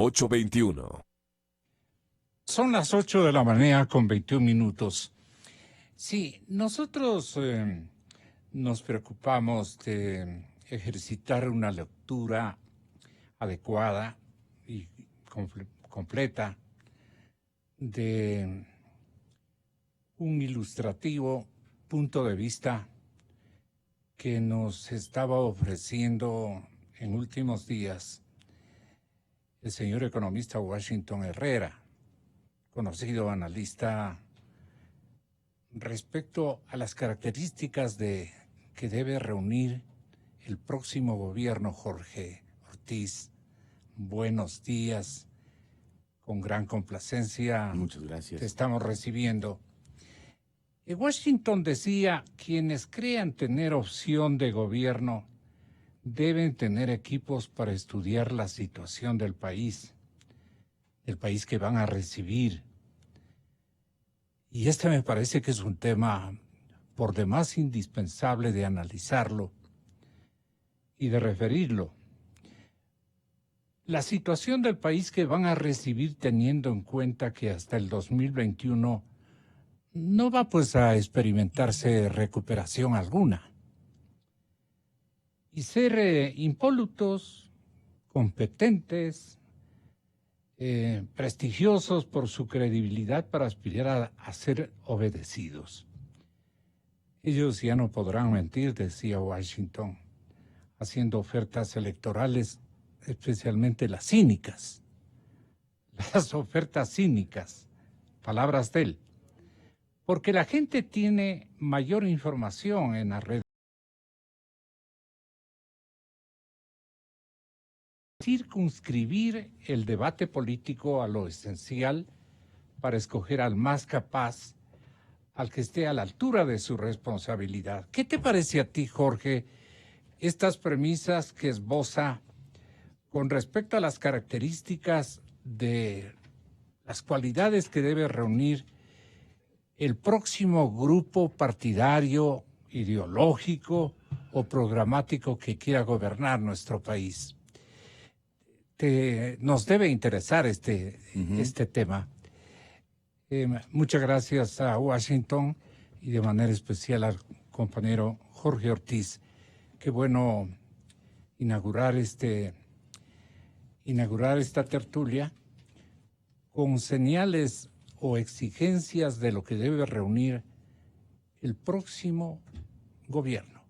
821. Son las 8 de la mañana con 21 minutos. Sí, nosotros nos preocupamos de ejercitar una lectura adecuada y completa de un ilustrativo punto de vista que nos estaba ofreciendo en últimos días el señor economista Washington Herrera, conocido analista, respecto a las características que debe reunir el próximo gobierno. Jorge Ortiz, buenos días, con gran complacencia. Muchas gracias. Te estamos recibiendo. Washington decía, quienes crean tener opción de gobierno deben tener equipos para estudiar la situación del país que van a recibir. Y este me parece que es un tema por demás indispensable de analizarlo y de referirlo. La situación del país que van a recibir, teniendo en cuenta que hasta el 2021 no va pues a experimentarse recuperación alguna. Y ser impolutos, competentes, prestigiosos por su credibilidad para aspirar a ser obedecidos. Ellos ya no podrán mentir, decía Washington, haciendo ofertas electorales, especialmente las cínicas. Las ofertas cínicas, palabras de él. Porque la gente tiene mayor información en las redes. Circunscribir el debate político a lo esencial para escoger al más capaz, al que esté a la altura de su responsabilidad. ¿Qué te parece a ti, Jorge, estas premisas que esboza con respecto a las características de las cualidades que debe reunir el próximo grupo partidario, ideológico o programático que quiera gobernar nuestro país? Nos debe interesar este tema. Muchas gracias a Washington y de manera especial al compañero Jorge Ortiz. Qué bueno inaugurar esta tertulia con señales o exigencias de lo que debe reunir el próximo gobierno.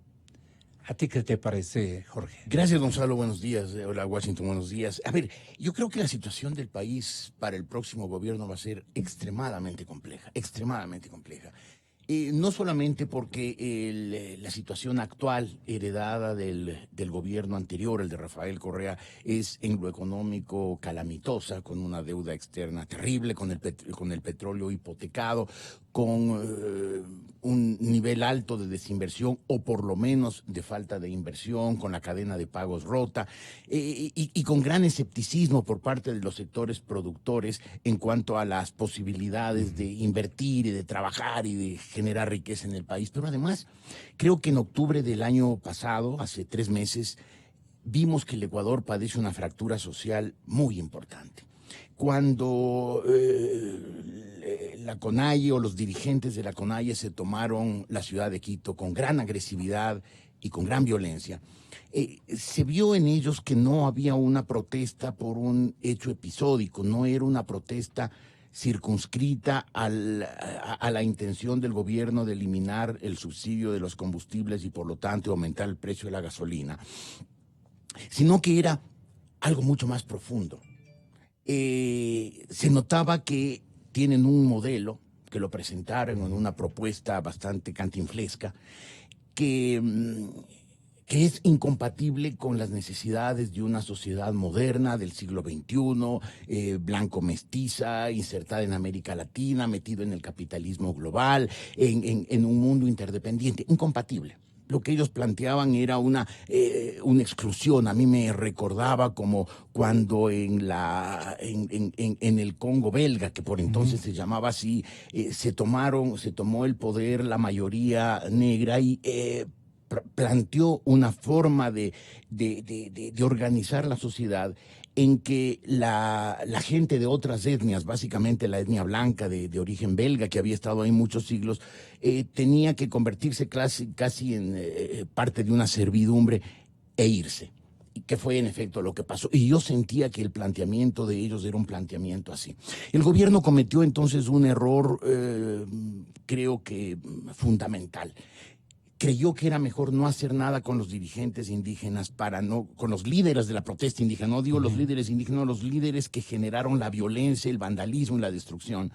¿A ti qué te parece, Jorge? Gracias, Gonzalo. Buenos días. Hola, Washington. Buenos días. A ver, yo creo que la situación del país para el próximo gobierno va a ser extremadamente compleja, extremadamente compleja. No solamente porque la situación actual heredada del gobierno anterior, el de Rafael Correa, es en lo económico calamitosa, con una deuda externa terrible, con el petróleo hipotecado, con un nivel alto de desinversión o por lo menos de falta de inversión, con la cadena de pagos rota y con gran escepticismo por parte de los sectores productores en cuanto a las posibilidades de invertir y de trabajar y de generar riqueza en el país. Pero además, creo que en octubre del año pasado, hace 3 meses, vimos que el Ecuador padece una fractura social muy importante. Cuando la CONAIE o los dirigentes de la CONAIE se tomaron la ciudad de Quito con gran agresividad y con gran violencia, se vio en ellos que no había una protesta por un hecho episódico, no era una protesta circunscrita a la intención del gobierno de eliminar el subsidio de los combustibles y por lo tanto aumentar el precio de la gasolina, sino que era algo mucho más profundo. Se notaba que tienen un modelo, que lo presentaron en una propuesta bastante cantinflesca, que es incompatible con las necesidades de una sociedad moderna del siglo XXI, blanco-mestiza, insertada en América Latina, metido en el capitalismo global, en un mundo interdependiente. Incompatible. Lo que ellos planteaban era una exclusión. A mí me recordaba como cuando en el Congo belga, que por entonces se llamaba así, se tomó el poder la mayoría negra y planteó una forma de organizar la sociedad en que la gente de otras etnias, básicamente la etnia blanca de origen belga, que había estado ahí muchos siglos, tenía que convertirse casi en parte de una servidumbre e irse. Y que fue en efecto lo que pasó. Y yo sentía que el planteamiento de ellos era un planteamiento así. El gobierno cometió entonces un error, creo que fundamental. Creyó que era mejor no hacer nada con los dirigentes indígenas con los líderes de la protesta indígena, no digo los líderes indígenas, los líderes que generaron la violencia, el vandalismo y la destrucción,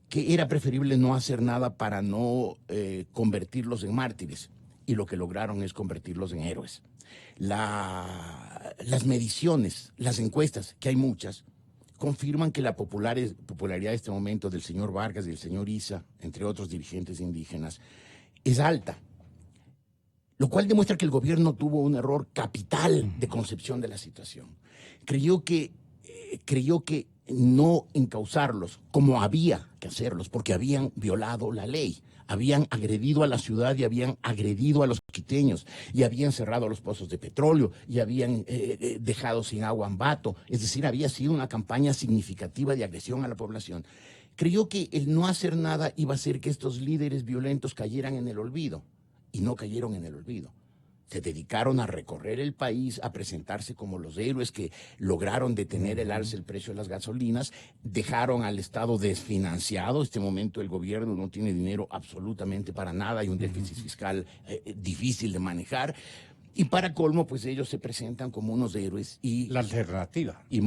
que era preferible no hacer nada para no convertirlos en mártires. Y lo que lograron es convertirlos en héroes. Las mediciones, las encuestas, que hay muchas, confirman que la popularidad de este momento del señor Vargas y del señor Issa, entre otros dirigentes indígenas, es alta. Lo cual demuestra que el gobierno tuvo un error capital de concepción de la situación. Creyó que no encauzarlos como había que hacerlos, porque habían violado la ley, habían agredido a la ciudad y habían agredido a los quiteños, y habían cerrado los pozos de petróleo, y habían dejado sin agua Ambato. Es decir, había sido una campaña significativa de agresión a la población. Creyó que el no hacer nada iba a hacer que estos líderes violentos cayeran en el olvido. Y no cayeron en el olvido. Se dedicaron a recorrer el país, a presentarse como los héroes que lograron detener el alza del precio de las gasolinas, dejaron al Estado desfinanciado. En este momento el gobierno no tiene dinero absolutamente para nada, hay un déficit fiscal difícil de manejar. Y para colmo, pues ellos se presentan como unos héroes y la alternativa. Y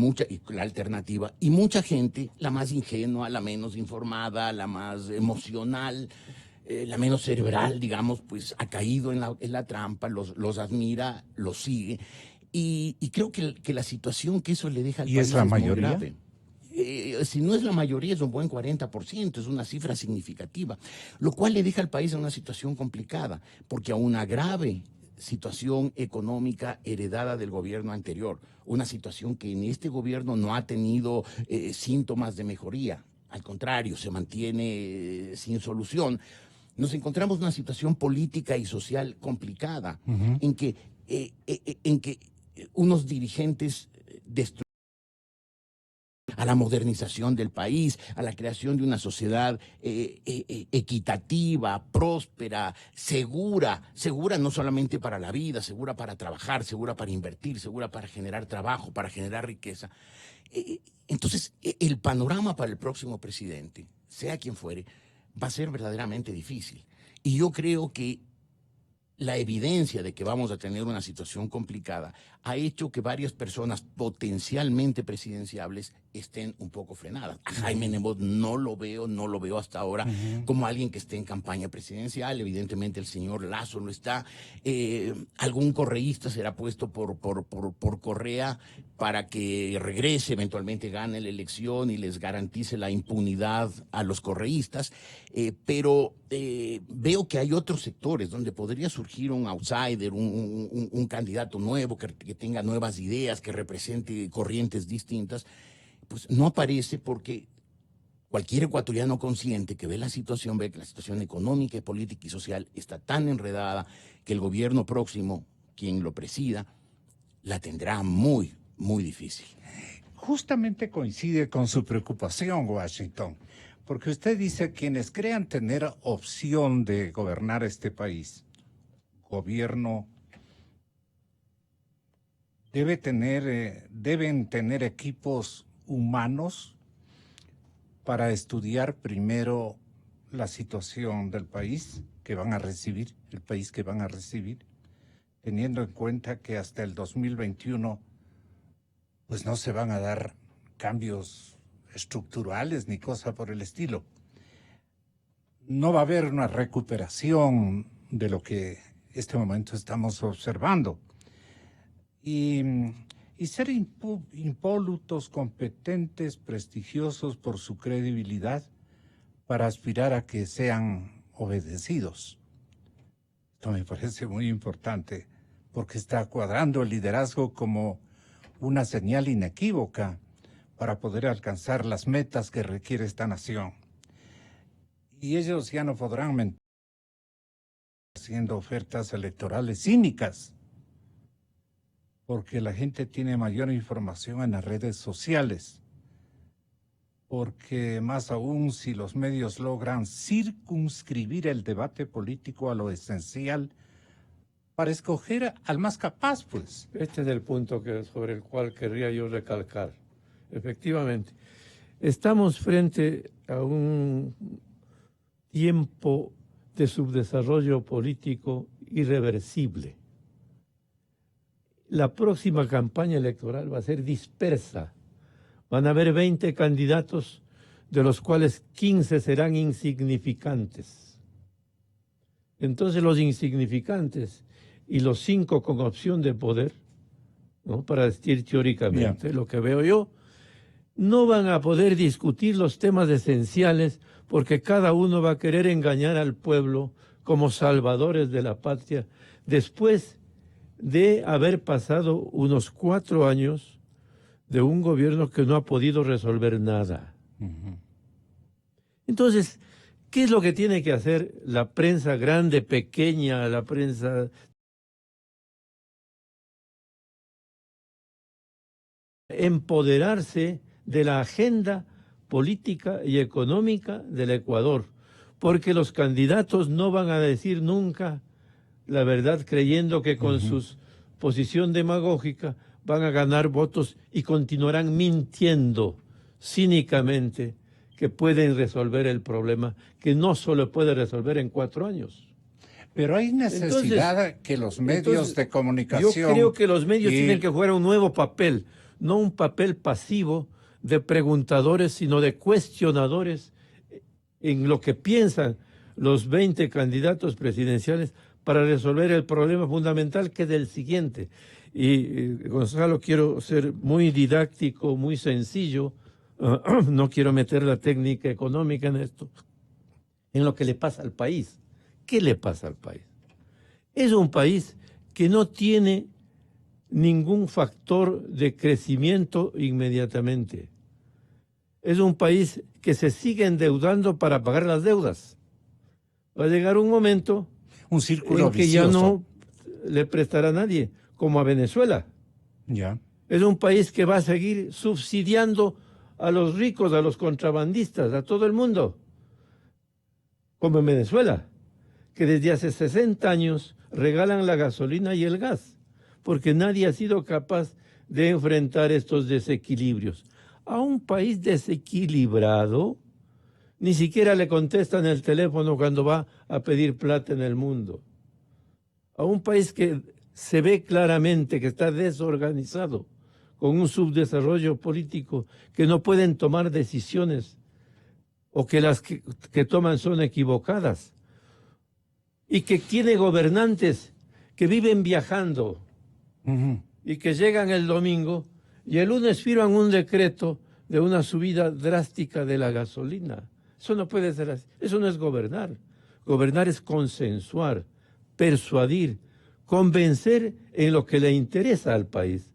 la alternativa. Y mucha gente, la más ingenua, la menos informada, la más emocional, la menos cerebral, digamos, pues ha caído en la trampa, los admira, los sigue. Y creo que la situación que eso le deja al ¿Y país es la mayoría? muy grave. Si no es la mayoría, es un buen 40%, es una cifra significativa, lo cual le deja al país en una situación complicada, porque a una grave situación económica heredada del gobierno anterior, una situación que en este gobierno no ha tenido síntomas de mejoría, al contrario, se mantiene sin solución. Nos encontramos en una situación política y social complicada, en que unos dirigentes destruyen a la modernización del país, a la creación de una sociedad equitativa, próspera, segura no solamente para la vida, segura para trabajar, segura para invertir, segura para generar trabajo, para generar riqueza. Entonces, el panorama para el próximo presidente, sea quien fuere, va a ser verdaderamente difícil. Y yo creo que la evidencia de que vamos a tener una situación complicada ha hecho que varias personas potencialmente presidenciables estén un poco frenadas. A Jaime Nebot no lo veo hasta ahora como alguien que esté en campaña presidencial. Evidentemente el señor Lasso no está. Algún correísta será puesto por Correa para que regrese, eventualmente gane la elección y les garantice la impunidad a los correístas. Pero veo que hay otros sectores donde podría surgir un outsider, un candidato nuevo que tenga nuevas ideas, que represente corrientes distintas. Pues no aparece porque cualquier ecuatoriano consciente que ve la situación, ve que la situación económica, política y social está tan enredada que el gobierno próximo, quien lo presida, la tendrá muy, muy difícil. Justamente coincide con su preocupación, Washington, porque usted dice quienes crean tener opción de gobernar este país, gobierno deben tener equipos humanos para estudiar primero la situación del país que van a recibir, el país que van a recibir, teniendo en cuenta que hasta el 2021 pues no se van a dar cambios estructurales ni cosa por el estilo. No va a haber una recuperación de lo que este momento estamos observando. Y ser impolutos, competentes, prestigiosos por su credibilidad para aspirar a que sean obedecidos. Esto me parece muy importante porque está cuadrando el liderazgo como una señal inequívoca para poder alcanzar las metas que requiere esta nación. Y ellos ya no podrán mentir haciendo ofertas electorales cínicas, porque la gente tiene mayor información en las redes sociales, porque más aún si los medios logran circunscribir el debate político a lo esencial para escoger al más capaz, pues. Este es el punto sobre el cual querría yo recalcar. Efectivamente, estamos frente a un tiempo de subdesarrollo político irreversible. La próxima campaña electoral va a ser dispersa. Van a haber 20 candidatos, de los cuales 15 serán insignificantes. Entonces los insignificantes y los 5 con opción de poder, ¿no?, para decir teóricamente, lo que veo yo, no van a poder discutir los temas esenciales porque cada uno va a querer engañar al pueblo como salvadores de la patria después de haber pasado unos 4 años de un gobierno que no ha podido resolver nada. Entonces, ¿qué es lo que tiene que hacer la prensa grande, pequeña, la prensa? Empoderarse de la agenda política y económica del Ecuador, porque los candidatos no van a decir nunca la verdad creyendo que con su posición demagógica van a ganar votos y continuarán mintiendo cínicamente que pueden resolver el problema, que no solo puede resolver en 4 años. Pero hay necesidad que los medios de comunicación... Yo creo que los medios tienen que jugar un nuevo papel, no un papel pasivo de preguntadores, sino de cuestionadores en lo que piensan los 20 candidatos presidenciales para resolver el problema fundamental, que es el siguiente. Y Gonzalo, quiero ser muy didáctico, muy sencillo, no quiero meter la técnica económica en esto, en lo que le pasa al país. ¿Qué le pasa al país? Es un país que no tiene ningún factor de crecimiento inmediatamente. Es un país que se sigue endeudando para pagar las deudas. Va a llegar un momento un círculo en que ya no le prestará a nadie, como a Venezuela. Ya. Es un país que va a seguir subsidiando a los ricos, a los contrabandistas, a todo el mundo, como en Venezuela, que desde hace 60 años regalan la gasolina y el gas, porque nadie ha sido capaz de enfrentar estos desequilibrios. A un país desequilibrado, ni siquiera le contestan el teléfono cuando va a pedir plata en el mundo. A un país que se ve claramente que está desorganizado, con un subdesarrollo político, que no pueden tomar decisiones o que las que toman son equivocadas, y que tiene gobernantes que viven viajando y que llegan el domingo y el lunes firman un decreto de una subida drástica de la gasolina. Eso no puede ser así. Eso no es gobernar. Gobernar es consensuar, persuadir, convencer en lo que le interesa al país.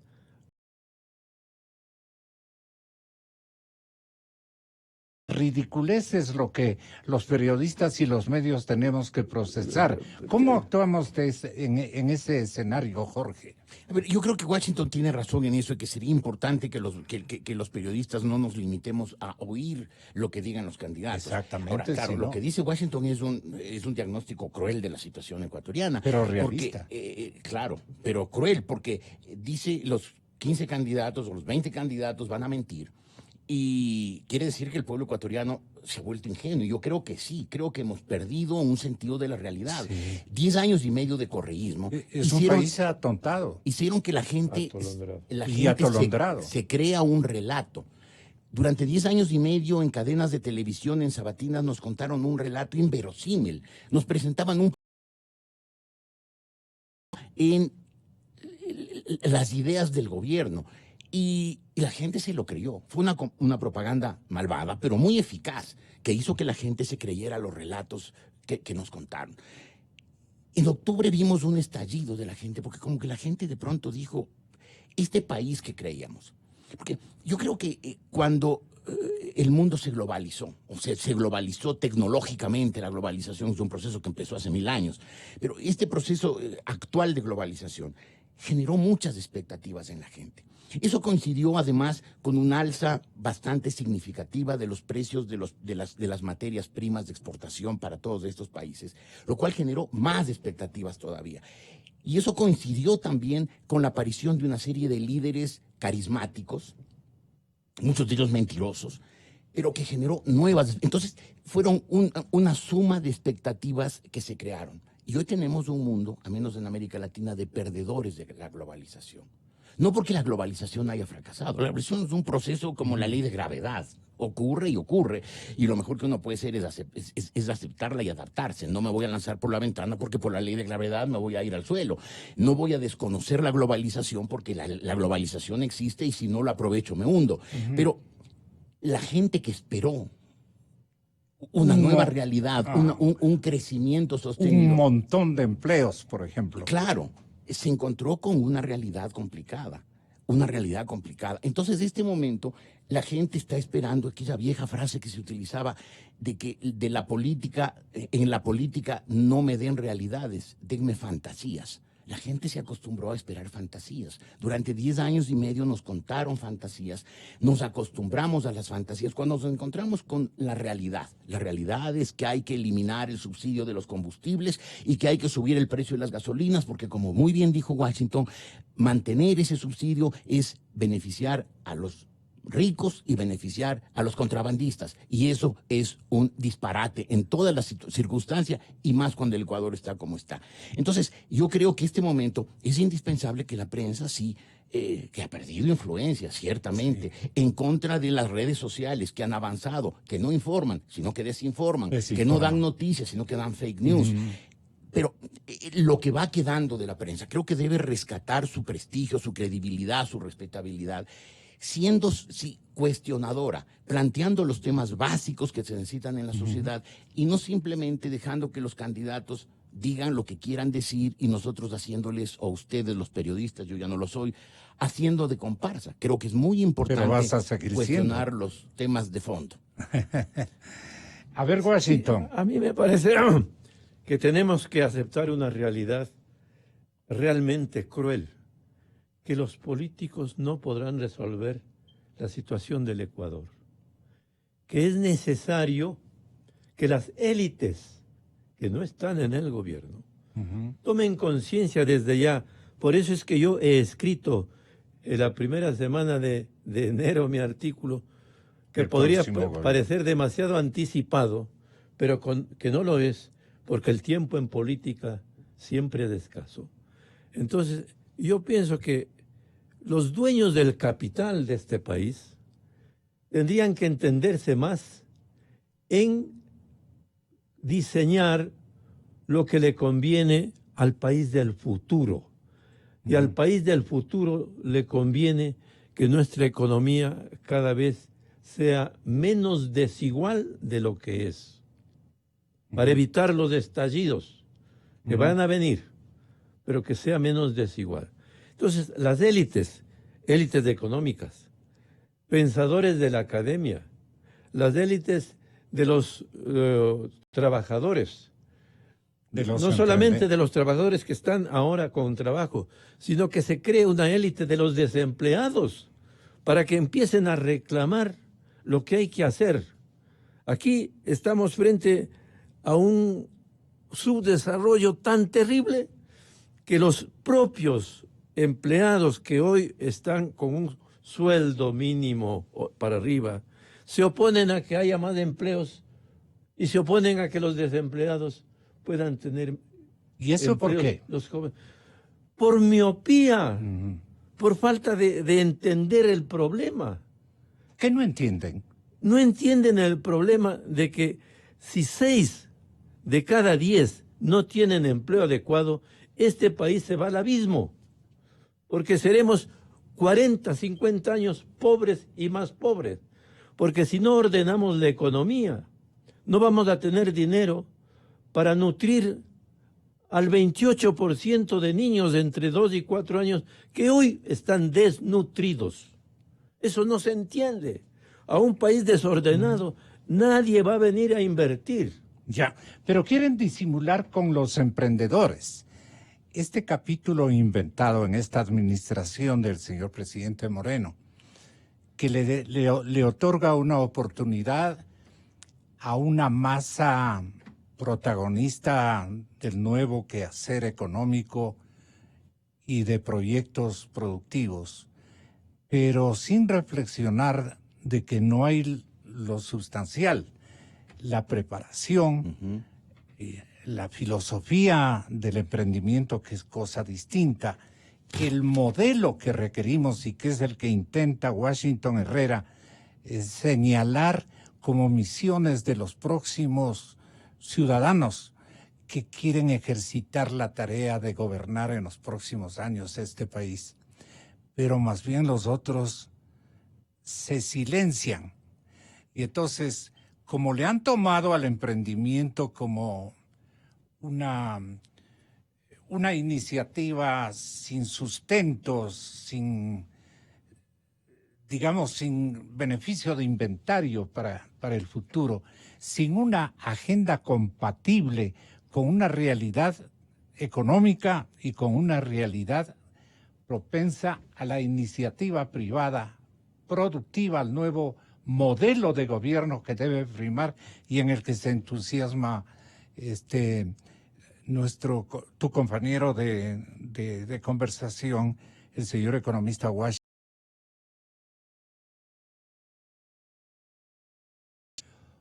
Ridiculez es lo que los periodistas y los medios tenemos que procesar. ¿Cómo actuamos en ese escenario, Jorge? A ver, yo creo que Washington tiene razón en eso, y que sería importante que los periodistas no nos limitemos a oír lo que digan los candidatos. Exactamente. Ahora, claro, sí, lo que dice Washington es un diagnóstico cruel de la situación ecuatoriana. Pero realista. Porque, claro, pero cruel, porque dice los 15 candidatos o los 20 candidatos van a mentir. Y quiere decir que el pueblo ecuatoriano se ha vuelto ingenuo. Yo creo que sí, creo que hemos perdido un sentido de la realidad. Sí. 10 años y medio de correísmo. Es un país atontado. Hicieron que la gente atolondrado. se crea un relato. Durante 10 años y medio en cadenas de televisión, en sabatinas, nos contaron un relato inverosímil. Nos presentaban en las ideas del gobierno. Y la gente se lo creyó. Fue una propaganda malvada, pero muy eficaz, que hizo que la gente se creyera los relatos que nos contaron. En octubre vimos un estallido de la gente, porque como que la gente de pronto dijo, este país que creíamos. Porque yo creo que cuando el mundo se globalizó, o sea, se globalizó tecnológicamente, la globalización es un proceso que empezó hace 1000 años, pero este proceso actual de globalización generó muchas expectativas en la gente. Eso coincidió además con un alza bastante significativa de los precios de las materias primas de exportación para todos estos países, lo cual generó más expectativas todavía. Y eso coincidió también con la aparición de una serie de líderes carismáticos, muchos de ellos mentirosos, pero que generó nuevas. Entonces, fueron una suma de expectativas que se crearon. Y hoy tenemos un mundo, al menos en América Latina, de perdedores de la globalización. No porque la globalización haya fracasado. La globalización es un proceso como la ley de gravedad. Ocurre y ocurre. Y lo mejor que uno puede hacer es aceptarla y adaptarse. No me voy a lanzar por la ventana porque por la ley de gravedad me voy a ir al suelo. No voy a desconocer la globalización porque la globalización existe y si no la aprovecho me hundo. Pero la gente que esperó una nueva realidad, un crecimiento sostenido. Un montón de empleos, por ejemplo. Claro, se encontró con una realidad complicada, Entonces, en este momento, la gente está esperando aquella vieja frase que se utilizaba de que en la política no me den realidades, denme fantasías. La gente se acostumbró a esperar fantasías. Durante 10 años y medio nos contaron fantasías, nos acostumbramos a las fantasías. Cuando nos encontramos con la realidad es que hay que eliminar el subsidio de los combustibles y que hay que subir el precio de las gasolinas, porque como muy bien dijo Washington, mantener ese subsidio es beneficiar a los ricos y beneficiar a los contrabandistas. Y eso es un disparate en todas las circunstancias y más cuando el Ecuador está como está. Entonces, yo creo que este momento es indispensable que la prensa que ha perdido influencia, ciertamente, en contra de las redes sociales que han avanzado, que no informan, sino que desinforman, que no dan noticias, sino que dan fake news. Pero lo que va quedando de la prensa, creo que debe rescatar su prestigio, su credibilidad, su respetabilidad, siendo cuestionadora, planteando los temas básicos que se necesitan en la sociedad y no simplemente dejando que los candidatos digan lo que quieran decir y nosotros haciéndoles, o ustedes los periodistas, yo ya no lo soy, haciendo de comparsa. Creo que es muy importante cuestionar los temas de fondo. A ver, Washington. Sí, a mí me parece que tenemos que aceptar una realidad realmente cruel, que los políticos no podrán resolver la situación del Ecuador, que es necesario que las élites que no están en el gobierno tomen conciencia desde ya. Por eso es que yo he escrito en la primera semana de enero mi artículo, que podría parecer demasiado anticipado, pero que no lo es, porque el tiempo en política siempre es escaso. Entonces, yo pienso que los dueños del capital de este país tendrían que entenderse más en diseñar lo que le conviene al país del futuro. Y al país del futuro le conviene que nuestra economía cada vez sea menos desigual de lo que es, para evitar los estallidos que van a venir, pero que sea menos desigual. Entonces, las élites económicas, pensadores de la academia, las élites de los trabajadores, no solamente de los trabajadores que están ahora con trabajo, sino que se cree una élite de los desempleados para que empiecen a reclamar lo que hay que hacer. Aquí estamos frente a un subdesarrollo tan terrible que los propios empleados que hoy están con un sueldo mínimo para arriba se oponen a que haya más empleos y se oponen a que los desempleados puedan tener. ¿Y eso empleos, por qué? Los jóvenes. Por miopía, por falta de entender el problema. ¿Qué no entienden? No entienden el problema de que si 6 de cada 10 no tienen empleo adecuado, este país se va al abismo, porque seremos 40, 50 años pobres y más pobres, porque si no ordenamos la economía, no vamos a tener dinero para nutrir al 28% de niños de entre 2 y 4 años que hoy están desnutridos. Eso no se entiende. A un país desordenado nadie va a venir a invertir. Ya, pero quieren disimular con los emprendedores. este capítulo inventado en esta administración del señor presidente Moreno, que le otorga una oportunidad a una masa protagonista del nuevo quehacer económico y de proyectos productivos, pero sin reflexionar de que no hay lo sustancial, la preparación, la filosofía del emprendimiento, que es cosa distinta, el modelo que requerimos y que es el que intenta Washington Herrera señalar como misiones de los próximos ciudadanos que quieren ejercitar la tarea de gobernar en los próximos años este país. Pero más bien los otros se silencian. Y entonces, como le han tomado al emprendimiento como una iniciativa sin sustentos, sin beneficio de inventario para el futuro, sin una agenda compatible con una realidad económica y con una realidad propensa a la iniciativa privada, productiva, al nuevo modelo de gobierno que debe primar y en el que se entusiasma tu compañero de conversación, el señor economista Washington.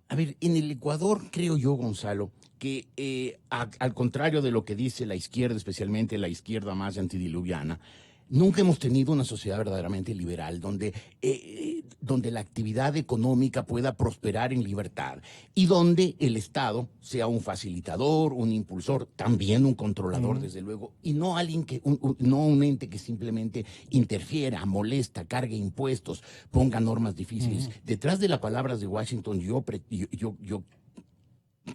A ver, en el Ecuador, creo yo, Gonzalo, que al contrario de lo que dice la izquierda, especialmente la izquierda más antidiluviana, nunca hemos tenido una sociedad verdaderamente liberal donde la actividad económica pueda prosperar en libertad y donde el Estado sea un facilitador, un impulsor, también un controlador, desde luego, y no alguien no un ente que simplemente interfiera, molesta, cargue impuestos, ponga normas difíciles. Detrás de las palabras de Washington, yo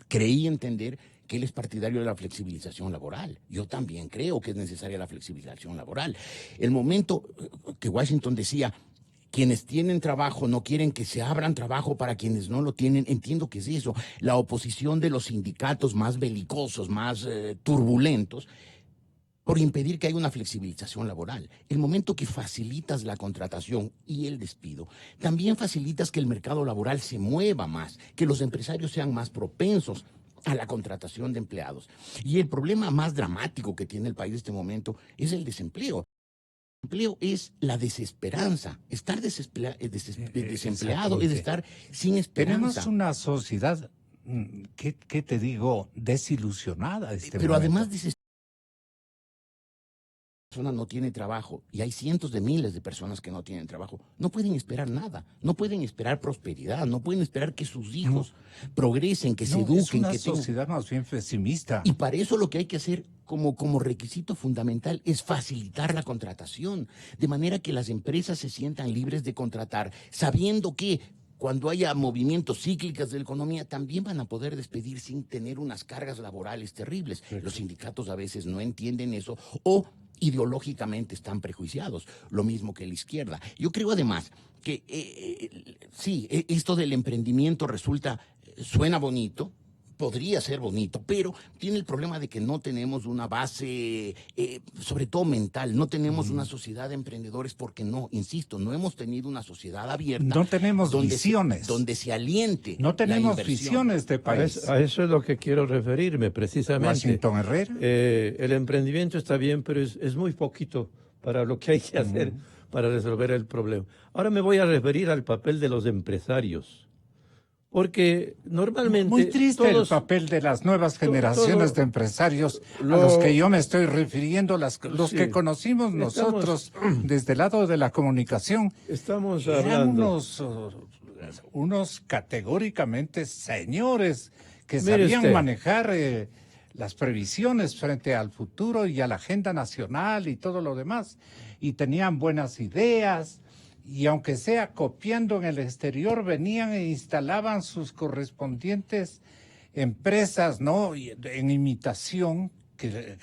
creí entender que él es partidario de la flexibilización laboral. Yo también creo que es necesaria la flexibilización laboral. El momento que Washington decía, quienes tienen trabajo no quieren que se abran trabajo para quienes no lo tienen, entiendo que es eso. La oposición de los sindicatos más belicosos, más turbulentos, por impedir que haya una flexibilización laboral. El momento que facilitas la contratación y el despido, también facilitas que el mercado laboral se mueva más, que los empresarios sean más propensos a la contratación de empleados. Y el problema más dramático que tiene el país en este momento es el desempleo. El desempleo es la desesperanza. Estar desempleado es estar sin esperanza. Tenemos una sociedad, ¿qué te digo?, desilusionada. Pero además persona no tiene trabajo y hay cientos de miles de personas que no tienen trabajo, no pueden esperar nada, no pueden esperar prosperidad, no pueden esperar que sus hijos progresen, que se eduquen. Es una sociedad más bien pesimista. Y para eso lo que hay que hacer como requisito fundamental es facilitar la contratación, de manera que las empresas se sientan libres de contratar, sabiendo que cuando haya movimientos cíclicos de la economía, también van a poder despedir sin tener unas cargas laborales terribles. Sí. Los sindicatos a veces no entienden eso o ideológicamente están prejuiciados, lo mismo que la izquierda. Yo creo además que sí, esto del emprendimiento suena bonito, podría ser bonito, pero tiene el problema de que no tenemos una base, sobre todo mental, no tenemos una sociedad de emprendedores porque no hemos tenido una sociedad abierta. No tenemos visiones. Donde se aliente. No tenemos visiones de país. A eso es lo que quiero referirme, precisamente. Washington Herrera. El emprendimiento está bien, pero es muy poquito para lo que hay que hacer para resolver el problema. Ahora me voy a referir al papel de los empresarios. Porque normalmente... Muy triste el papel de las nuevas generaciones de empresarios a los que yo me estoy refiriendo, los que conocimos nosotros desde el lado de la comunicación. Estamos eran hablando... unos categóricamente señores que sabían manejar las previsiones frente al futuro y a la agenda nacional y todo lo demás. Y tenían buenas ideas. Y aunque sea copiando en el exterior, venían e instalaban sus correspondientes empresas, ¿no? En imitación, que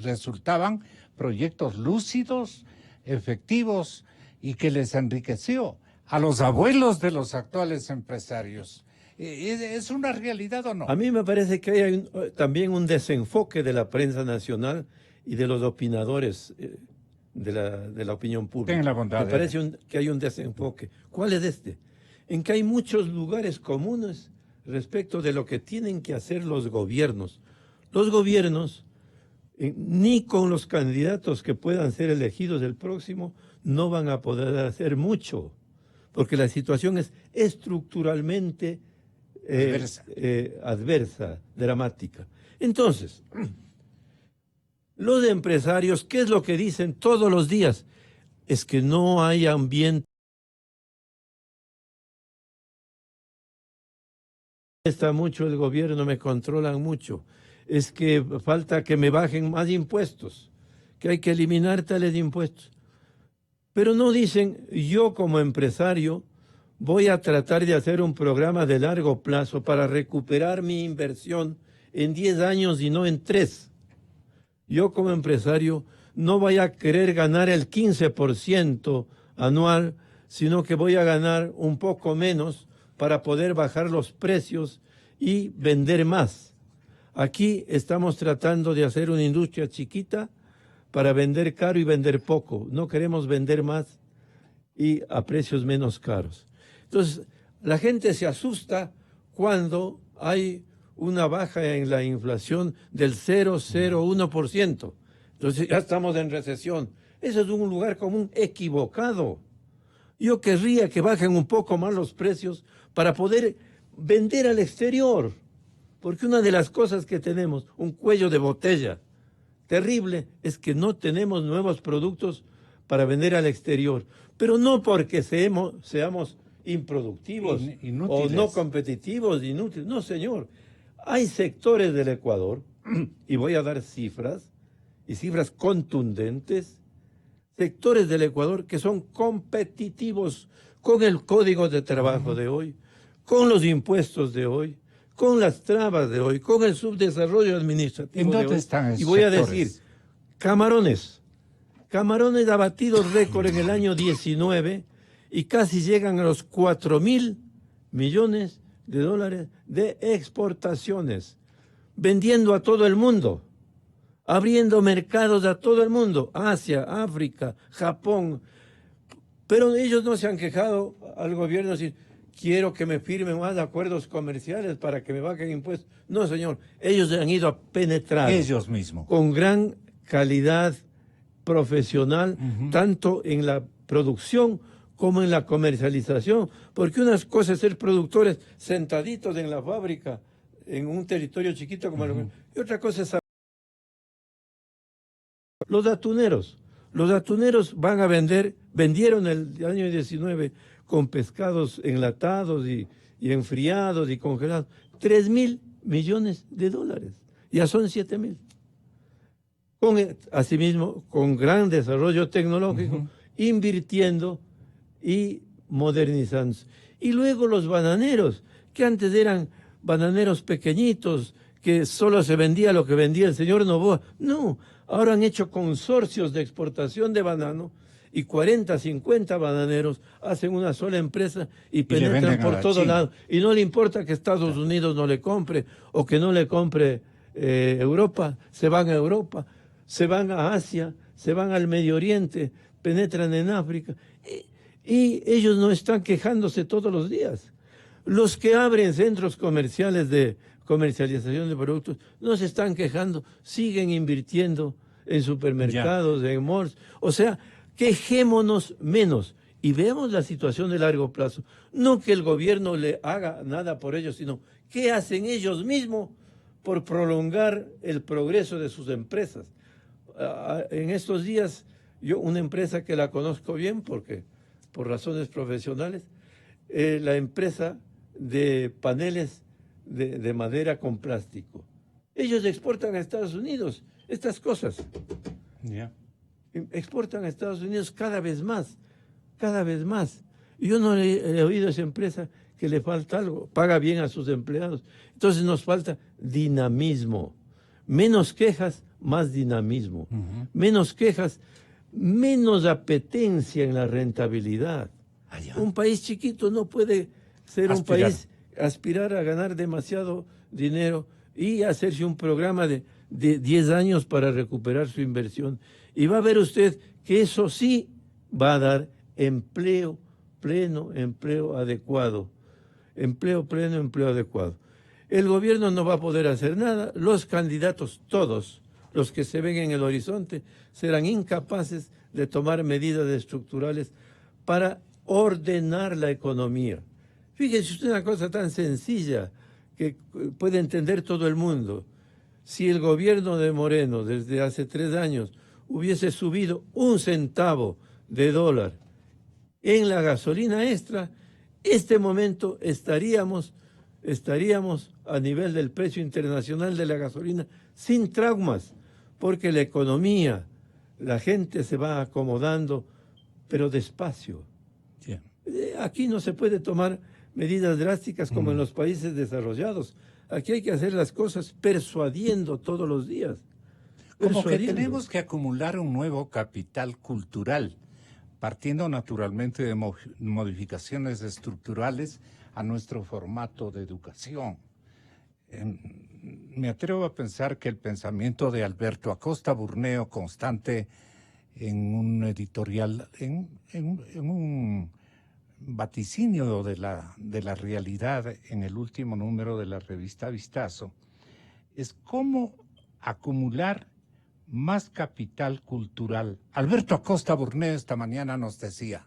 resultaban proyectos lúcidos, efectivos y que les enriqueció a los abuelos de los actuales empresarios. ¿Es una realidad o no? A mí me parece que hay también un desenfoque de la prensa nacional y de los opinadores de la opinión pública. Ten la bondad. Me parece que hay un desenfoque. ¿Cuál es este? En que hay muchos lugares comunes respecto de lo que tienen que hacer los gobiernos. Los gobiernos, ni con los candidatos que puedan ser elegidos el próximo, no van a poder hacer mucho, porque la situación es estructuralmente adversa, dramática. Entonces, los empresarios, ¿qué es lo que dicen todos los días? Es que no hay ambiente. Está mucho el gobierno, me controlan mucho. Es que falta que me bajen más impuestos, que hay que eliminar tales impuestos. Pero no dicen, yo como empresario voy a tratar de hacer un programa de largo plazo para recuperar mi inversión en 10 años y no en 3. Yo como empresario no voy a querer ganar el 15% anual, sino que voy a ganar un poco menos para poder bajar los precios y vender más. Aquí estamos tratando de hacer una industria chiquita para vender caro y vender poco. No queremos vender más y a precios menos caros. Entonces, la gente se asusta cuando hay una baja en la inflación del 0,01%. Entonces, ya estamos en recesión. Eso es un lugar común equivocado. Yo querría que bajen un poco más los precios para poder vender al exterior. Porque una de las cosas que tenemos, un cuello de botella terrible, es que no tenemos nuevos productos para vender al exterior. Pero no porque seamos improductivos o no competitivos, inútiles. No, señor. Hay sectores del Ecuador, y voy a dar cifras, y cifras contundentes, sectores del Ecuador que son competitivos con el código de trabajo de hoy, con los impuestos de hoy, con las trabas de hoy, con el subdesarrollo administrativo ¿En de dónde hoy. están esos Y voy a sectores? decir, Camarones ha batido récord en el año 19 y casi llegan a los 4.000 millones de dólares de exportaciones, vendiendo a todo el mundo, abriendo mercados a todo el mundo, Asia, África, Japón. Pero ellos no se han quejado al gobierno decir, quiero que me firmen más acuerdos comerciales para que me bajen impuestos. No, señor, ellos han ido a penetrar. Ellos mismos. Con gran calidad profesional, tanto en la producción como en la comercialización. Porque una cosa es ser productores sentaditos en la fábrica, en un territorio chiquito como el... Y otra cosa es... Los atuneros van a vendieron el año 19 con pescados enlatados y enfriados y congelados, 3.000 millones de dólares. Ya son 7.000. Asimismo, con gran desarrollo tecnológico, invirtiendo y modernizándose. Y luego los bananeros, que antes eran bananeros pequeñitos, que solo se vendía lo que vendía el señor Noboa. No, ahora han hecho consorcios de exportación de banano y 40, 50 bananeros hacen una sola empresa y penetran por todo lado. Y no le importa que Estados Unidos no le compre o que no le compre Europa. Se van a Europa, se van a Asia, se van al Medio Oriente, penetran en África. Y ellos no están quejándose todos los días. Los que abren centros comerciales de comercialización de productos no se están quejando, siguen invirtiendo en supermercados, en malls. O sea, quejémonos menos y veamos la situación de largo plazo. No que el gobierno le haga nada por ellos, sino qué hacen ellos mismos por prolongar el progreso de sus empresas. En estos días, una empresa que la conozco bien, porque por razones profesionales, la empresa de paneles de madera con plástico. Ellos exportan a Estados Unidos estas cosas. Exportan a Estados Unidos cada vez más. Yo no he oído a esa empresa que le falta algo, paga bien a sus empleados. Entonces nos falta dinamismo. Menos quejas, más dinamismo. Menos quejas, menos apetencia en la rentabilidad. Un país chiquito no puede ser un país, aspirar a ganar demasiado dinero y hacerse un programa de de 10 años para recuperar su inversión. Y va a ver usted que eso sí va a dar empleo pleno, empleo adecuado. Empleo pleno, empleo adecuado. El gobierno no va a poder hacer nada. Los candidatos, todos los que se ven en el horizonte, serán incapaces de tomar medidas estructurales para ordenar la economía. Fíjese usted una cosa tan sencilla que puede entender todo el mundo. Si el gobierno de Moreno desde hace 3 años hubiese subido 1 centavo de dólar en la gasolina extra, este momento estaríamos a nivel del precio internacional de la gasolina sin traumas, porque la economía, la gente se va acomodando, pero despacio. Yeah. Aquí no se puede tomar medidas drásticas como en los países desarrollados. Aquí hay que hacer las cosas persuadiendo todos los días. Como que Persuadiendo. tenemos que acumular un nuevo capital cultural, partiendo naturalmente de modificaciones estructurales a nuestro formato de educación. Me atrevo a pensar que el pensamiento de Alberto Acosta Burneo, constante en un editorial, en un vaticinio de la realidad en el último número de la revista Vistazo, es cómo acumular más capital cultural. Alberto Acosta Burneo esta mañana nos decía: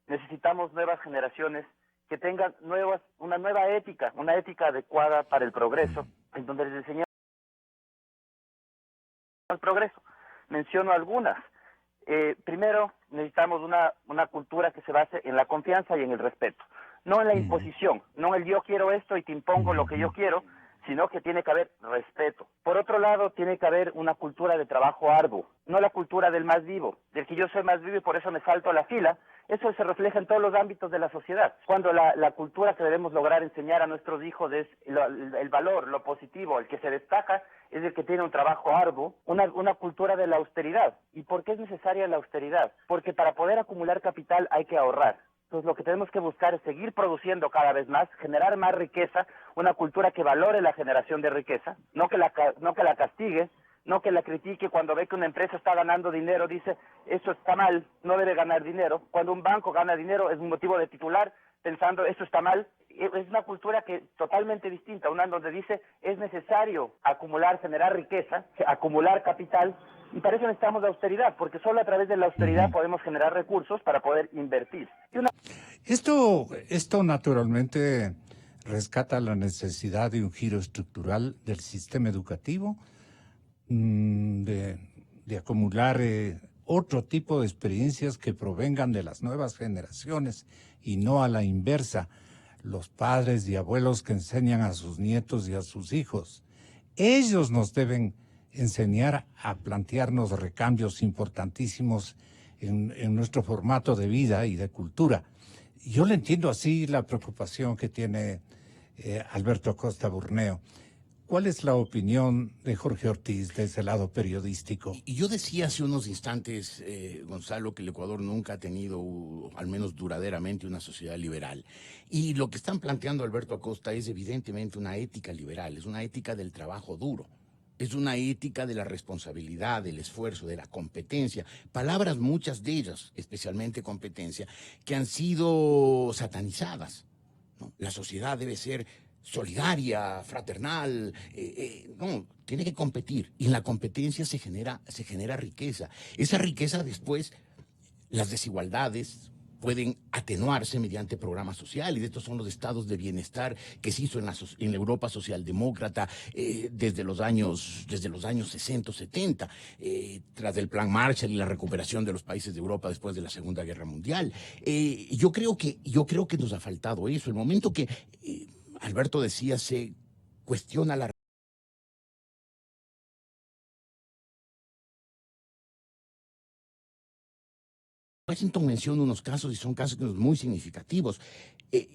necesitamos nuevas generaciones que tengan una nueva ética, una ética adecuada para el progreso, en donde les enseñamos el progreso. Menciono algunas. Primero, necesitamos una cultura que se base en la confianza y en el respeto, no en la imposición, no en el yo quiero esto y te impongo lo que yo quiero, sino que tiene que haber respeto. Por otro lado, tiene que haber una cultura de trabajo arduo, no la cultura del más vivo, del que yo soy más vivo y por eso me salto a la fila. Eso se refleja en todos los ámbitos de la sociedad. Cuando la cultura que debemos lograr enseñar a nuestros hijos es el valor, lo positivo, el que se destaca, es el que tiene un trabajo arduo, una cultura de la austeridad. ¿Y por qué es necesaria la austeridad? Porque para poder acumular capital hay que ahorrar. Entonces lo que tenemos que buscar es seguir produciendo cada vez más, generar más riqueza, una cultura que valore la generación de riqueza, no que la castigue, no que la critique cuando ve que una empresa está ganando dinero, dice, eso está mal, no debe ganar dinero. Cuando un banco gana dinero es un motivo de titular, pensando, eso está mal. Es una cultura que totalmente distinta, una donde dice, es necesario acumular, generar riqueza, acumular capital, y para eso necesitamos la austeridad, porque solo a través de la austeridad podemos generar recursos para poder invertir. Esto naturalmente rescata la necesidad de un giro estructural del sistema educativo, de acumular otro tipo de experiencias que provengan de las nuevas generaciones y no a la inversa, los padres y abuelos que enseñan a sus nietos y a sus hijos. Ellos nos deben enseñar a plantearnos recambios importantísimos en nuestro formato de vida y de cultura. Yo le entiendo así la preocupación que tiene Alberto Acosta Burneo. ¿Cuál es la opinión de Jorge Ortiz desde el lado periodístico? Y yo decía hace unos instantes, Gonzalo, que el Ecuador nunca ha tenido, al menos duraderamente, una sociedad liberal. Y lo que están planteando Alberto Acosta es evidentemente una ética liberal, es una ética del trabajo duro. Es una ética de la responsabilidad, del esfuerzo, de la competencia. Palabras, muchas de ellas, especialmente competencia, que han sido satanizadas, ¿no? La sociedad debe ser solidaria, fraternal, no, tiene que competir. Y en la competencia se genera riqueza. Esa riqueza después, las desigualdades pueden atenuarse mediante programas sociales. Estos son los estados de bienestar que se hizo en la Europa socialdemócrata desde los años 60 o 70, tras el Plan Marshall y la recuperación de los países de Europa después de la Segunda Guerra Mundial. Yo creo que nos ha faltado eso. El momento que Alberto decía, se cuestiona la Washington menciona unos casos y son casos muy significativos.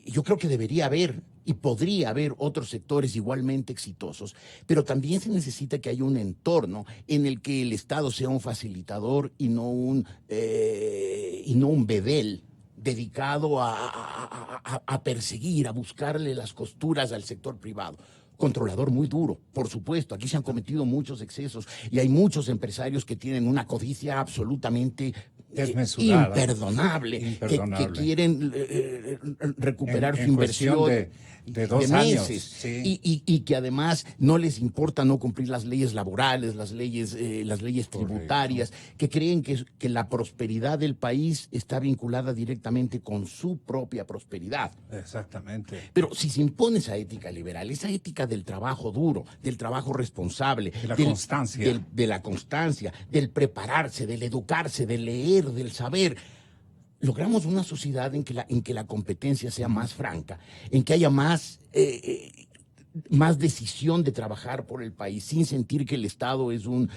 Yo creo que debería haber y podría haber otros sectores igualmente exitosos, pero también se necesita que haya un entorno en el que el Estado sea un facilitador y no un bedel dedicado a perseguir, a buscarle las costuras al sector privado. controlador muy duro, por supuesto. Aquí se han cometido muchos excesos y hay muchos empresarios que tienen una codicia absolutamente desmesurada, imperdonable, imperdonable. que quieren recuperar su en inversión de 2 de años. meses, Sí. y que además no les importa no cumplir las leyes laborales, las leyes tributarias, que creen que la prosperidad del país está vinculada directamente con su propia prosperidad. Exactamente. Pero si se impone esa ética liberal, esa ética del trabajo duro, del trabajo responsable, De la constancia. de la constancia, del prepararse, del educarse, del leer, del saber, logramos una sociedad en que la competencia sea más franca, en que haya más decisión de trabajar por el país, sin sentir que el Estado es un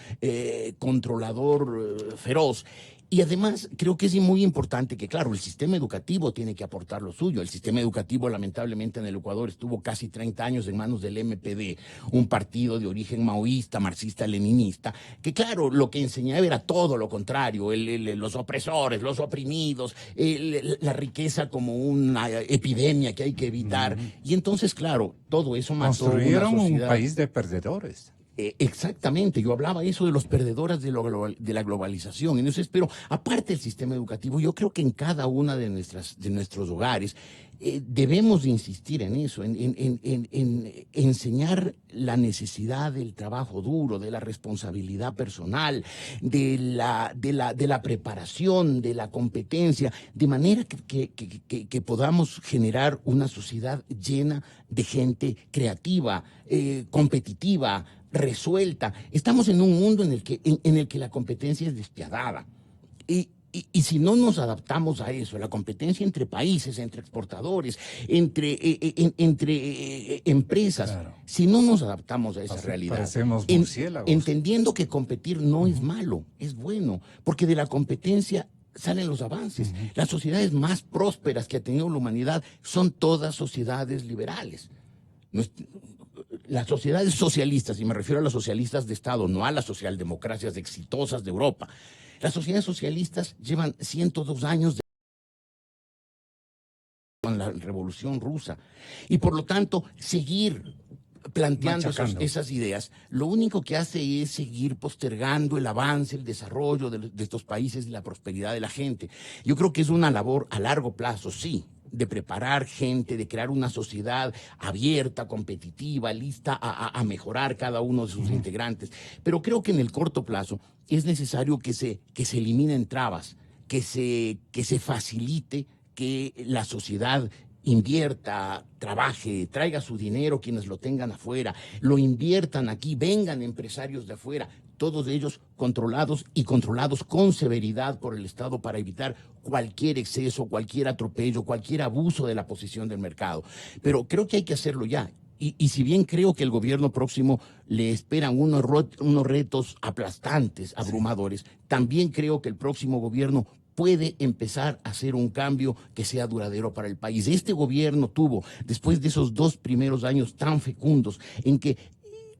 controlador feroz. Y además creo que es muy importante que, claro, el sistema educativo tiene que aportar lo suyo. El sistema educativo, lamentablemente, en el Ecuador estuvo casi 30 años en manos del MPD, un partido de origen maoísta, marxista-leninista, que, claro, lo que enseñaba era todo lo contrario, los opresores, los oprimidos, la riqueza como una epidemia que hay que evitar. Y entonces, claro, todo eso mató Construyeron una un sociedad. país de perdedores. Exactamente, yo hablaba eso de los perdedores de la globalización. Entonces, pero aparte del sistema educativo, yo creo que en cada una de nuestros hogares debemos de insistir en eso, en enseñar la necesidad del trabajo duro, de la responsabilidad personal, de la preparación, de la competencia, de manera que podamos generar una sociedad llena de gente creativa, competitiva, resuelta. Estamos en un mundo en el que la competencia es despiadada. Y si no nos adaptamos a eso, la competencia entre países, entre exportadores, entre empresas, Claro. si no nos adaptamos a esa realidad, Parecemos murciélagos. entendiendo que competir no es malo, es bueno, porque de la competencia salen los avances. Las sociedades más prósperas que ha tenido la humanidad son todas sociedades liberales. Las sociedades socialistas, y me refiero a las socialistas de Estado, no a las socialdemocracias exitosas de Europa. Las sociedades socialistas llevan 102 años con la Revolución Rusa. Y por lo tanto, seguir planteando esas ideas, lo único que hace es seguir postergando el avance, el desarrollo de estos países y la prosperidad de la gente. Yo creo que es una labor a largo plazo, sí, de preparar gente, de crear una sociedad abierta, competitiva, lista a mejorar cada uno de sus integrantes. Pero creo que en el corto plazo es necesario que se eliminen trabas, que se facilite que la sociedad invierta, trabaje, traiga su dinero quienes lo tengan afuera, lo inviertan aquí, vengan empresarios de afuera, todos ellos controlados con severidad por el Estado para evitar cualquier exceso, cualquier atropello, cualquier abuso de la posición del mercado. Pero creo que hay que hacerlo ya. Y si bien creo que el gobierno próximo le esperan unos retos aplastantes, abrumadores, también creo que el próximo gobierno puede empezar a hacer un cambio que sea duradero para el país. Este gobierno tuvo, después de esos 2 primeros años tan fecundos, en que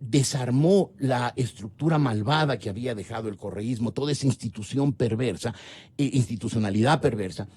desarmó la estructura malvada que había dejado el correísmo, toda esa institucionalidad perversa.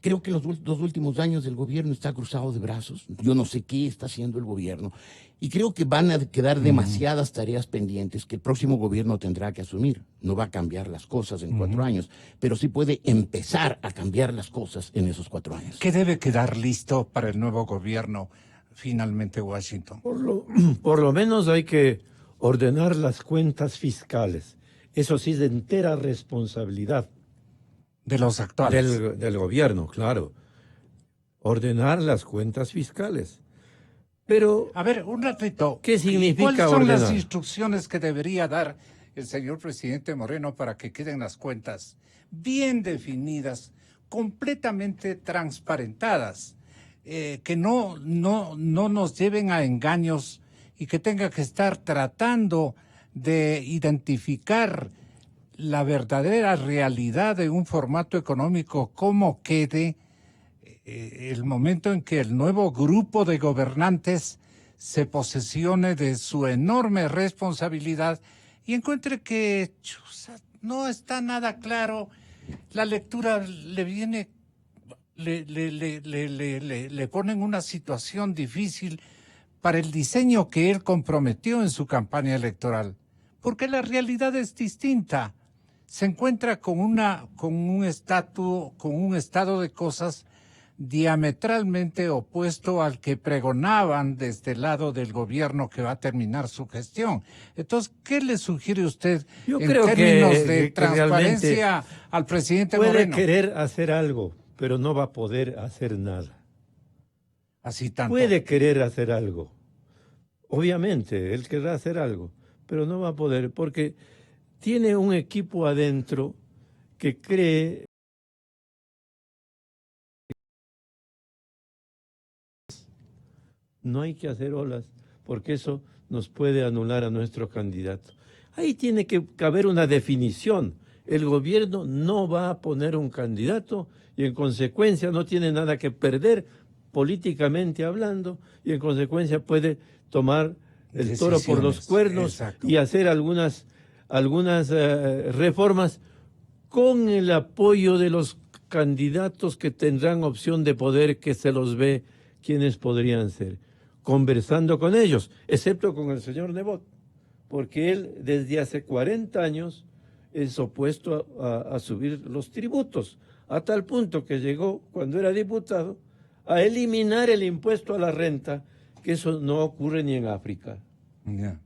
Creo que los 2 últimos años del gobierno está cruzado de brazos. Yo no sé qué está haciendo el gobierno. Y creo que van a quedar demasiadas tareas pendientes que el próximo gobierno tendrá que asumir. No va a cambiar las cosas en 4 años, pero sí puede empezar a cambiar las cosas en esos 4 años. ¿Qué debe quedar listo para el nuevo gobierno, finalmente, Washington? Por lo menos hay que ordenar las cuentas fiscales. Eso sí es de entera responsabilidad De los actuales. del gobierno, claro. Ordenar las cuentas fiscales. Pero, A ver, un ratito. ¿qué significa ¿Cuáles son ordenar? las instrucciones que debería dar el señor presidente Moreno para que queden las cuentas bien definidas, completamente transparentadas, que no nos lleven a engaños y que tenga que estar tratando de identificar la verdadera realidad de un formato económico, cómo quede el momento en que el nuevo grupo de gobernantes se posesione de su enorme responsabilidad y encuentre que no está nada claro, la lectura le viene, le ponen una situación difícil para el diseño que él comprometió en su campaña electoral, porque la realidad es distinta. Se encuentra con un estado de cosas diametralmente opuesto al que pregonaban desde el lado del gobierno que va a terminar su gestión. Entonces, ¿qué le sugiere usted Yo en creo términos que de transparencia al presidente puede Moreno? querer hacer algo, pero no va a poder hacer nada. Así tanto. Puede querer hacer algo. Obviamente, él querrá hacer algo, pero no va a poder porque tiene un equipo adentro que cree no hay que hacer olas porque eso nos puede anular a nuestro candidato. Ahí tiene que haber una definición. El gobierno no va a poner un candidato y en consecuencia no tiene nada que perder políticamente hablando y en consecuencia puede tomar el toro por los Decisiones, cuernos exacto. y hacer algunas reformas con el apoyo de los candidatos que tendrán opción de poder, que se los ve quiénes podrían ser, conversando con ellos, excepto con el señor Nebot, porque él desde hace 40 años es opuesto a subir los tributos, a tal punto que llegó, cuando era diputado, a eliminar el impuesto a la renta, que eso no ocurre ni en África. Ya.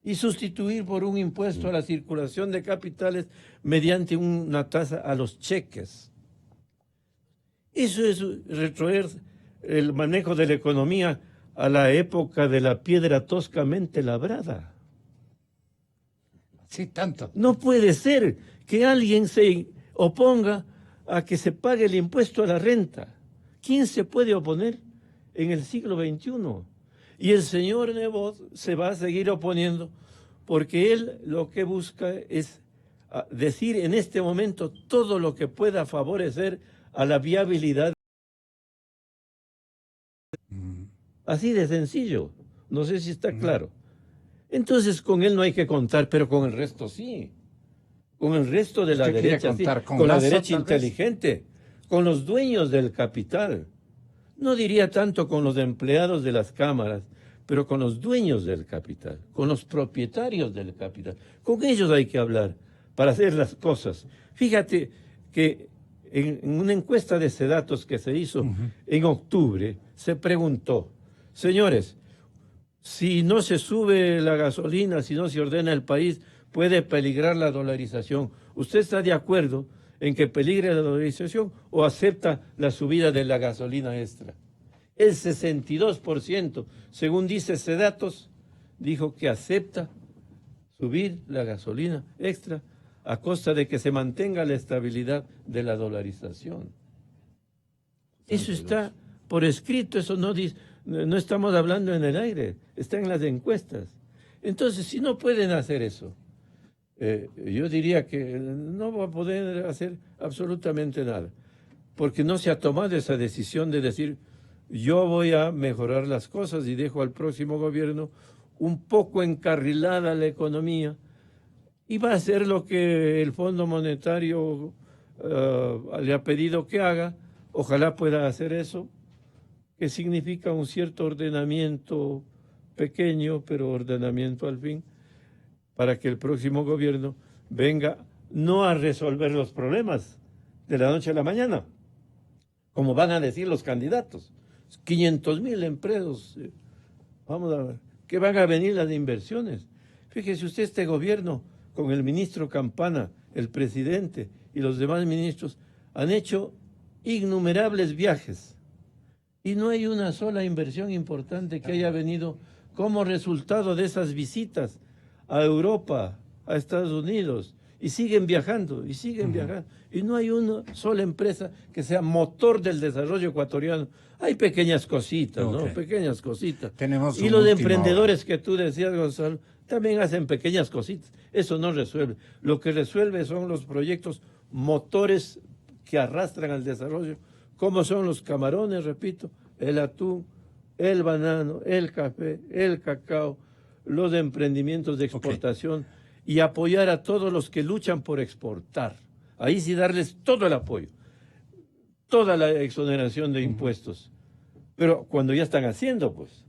Y sustituir por un impuesto a la circulación de capitales mediante una tasa a los cheques. Eso es retroer el manejo de la economía a la época de la piedra toscamente labrada. Sí, tanto. No puede ser que alguien se oponga a que se pague el impuesto a la renta. ¿Quién se puede oponer en el siglo XXI? Y el señor Nebot se va a seguir oponiendo porque él lo que busca es decir en este momento todo lo que pueda favorecer a la viabilidad. Así de sencillo. No sé si está claro. Entonces con él no hay que contar, pero con el resto sí. Con el resto de la ¿Usted quiere derecha sí. contar con Con la Lazo, derecha tal vez? inteligente, con los dueños del capital. No diría tanto con los empleados de las cámaras, pero con los dueños del capital, con los propietarios del capital. Con ellos hay que hablar para hacer las cosas. Fíjate que en una encuesta de Sedatos que se hizo en octubre, se preguntó, señores, si no se sube la gasolina, si no se ordena el país, puede peligrar la dolarización. ¿Usted está de acuerdo en que peligre la dolarización o acepta la subida de la gasolina extra? El 62%, según dice Sedatos, dijo que acepta subir la gasolina extra a costa de que se mantenga la estabilidad de la dolarización. Eso está por escrito, eso no estamos hablando en el aire, está en las encuestas. Entonces, si no pueden hacer eso, yo diría que no va a poder hacer absolutamente nada, porque no se ha tomado esa decisión de decir, yo voy a mejorar las cosas y dejo al próximo gobierno un poco encarrilada la economía y va a hacer lo que el Fondo Monetario le ha pedido que haga. Ojalá pueda hacer eso, que significa un cierto ordenamiento pequeño, pero ordenamiento al fin, para que el próximo gobierno venga no a resolver los problemas de la noche a la mañana, como van a decir los candidatos. 500,000 empleos, vamos a ver, que van a venir las inversiones. Fíjese usted, este gobierno, con el ministro Campana, el presidente y los demás ministros, han hecho innumerables viajes y no hay una sola inversión importante que haya venido como resultado de esas visitas a Europa, a Estados Unidos, y siguen viajando, y siguen viajando. Y no hay una sola empresa que sea motor del desarrollo ecuatoriano. Hay pequeñas cositas, ¿no? Pequeñas cositas. Tenemos y los emprendedores que tú decías, Gonzalo, también hacen pequeñas cositas. Eso no resuelve. Lo que resuelve son los proyectos motores que arrastran al desarrollo, como son los camarones, repito, el atún, el banano, el café, el cacao, los emprendimientos de exportación y apoyar a todos los que luchan por exportar. Ahí sí darles todo el apoyo, toda la exoneración de impuestos. Pero cuando ya están haciendo, pues,